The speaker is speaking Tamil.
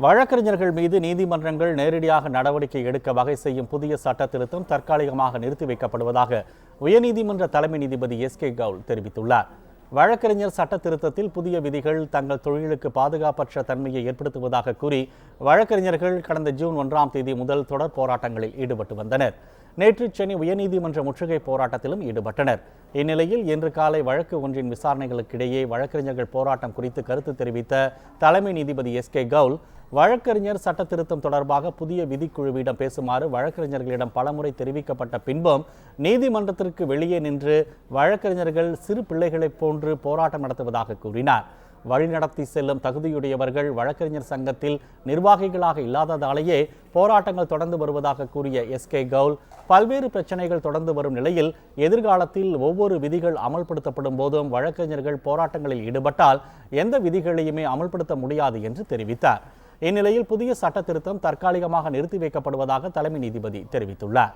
வழக்கறிஞர்கள் மீது நீதிமன்றங்கள் நேரடியாக நடவடிக்கை எடுக்க வகை செய்யும் புதிய சட்ட திருத்தம் தற்காலிகமாக நிறுத்தி வைக்கப்படுவதாக உயர்நீதிமன்ற தலைமை நீதிபதி எஸ்.கே. கவுல் தெரிவித்துள்ளார். வழக்கறிஞர் சட்ட திருத்தத்தில் புதிய விதிகள் தங்கள் தொழிலுக்கு பாதுகாப்பற்ற தன்மையை ஏற்படுத்துவதாக கூறி வழக்கறிஞர்கள் கடந்த ஜூன் 1ஆம் தேதி முதல் தொடர் போராட்டங்களில் ஈடுபட்டு வந்தனர். நேற்று சென்னை உயர்நீதிமன்ற முற்றுகை போராட்டத்திலும் ஈடுபட்டனர். இந்நிலையில் இன்று காலை வழக்கு ஒன்றின் விசாரணைகளுக்கிடையே வழக்கறிஞர்கள் போராட்டம் குறித்து கருத்து தெரிவித்த தலைமை நீதிபதி எஸ்.கே. கவுல், வழக்கறிஞர் சட்ட திருத்தம் தொடர்பாக புதிய விதிக்குழுவிடம் பேசுமாறு வழக்கறிஞர்களிடம் பலமுறை தெரிவிக்கப்பட்ட பின்பும் நீதிமன்றத்திற்கு வெளியே நின்று வழக்கறிஞர்கள் சிறு பிள்ளைகளைப் போன்று போராட்டம் நடத்துவதாக கூறினார். வழிநடத்தி செல்லும் தகுதியுடையவர்கள் வழக்கறிஞர் சங்கத்தில் நிர்வாகிகளாக இல்லாததாலேயே போராட்டங்கள் தொடர்ந்து வருவதாக கூறிய எஸ்.கே. கவுல், பல்வேறு பிரச்சனைகள் தொடர்ந்து வரும் நிலையில் எதிர்காலத்தில் ஒவ்வொரு விதிகள் அமல்படுத்தப்படும் போதும் வழக்கறிஞர்கள் போராட்டங்களில் ஈடுபட்டால் எந்த விதிகளையுமே அமல்படுத்த முடியாது என்று தெரிவித்தார். இந்நிலையில் புதிய சட்ட திருத்தம் தற்காலிகமாக நிறுத்தி வைக்கப்படுவதாக தலைமை நீதிபதி தெரிவித்துள்ளார்.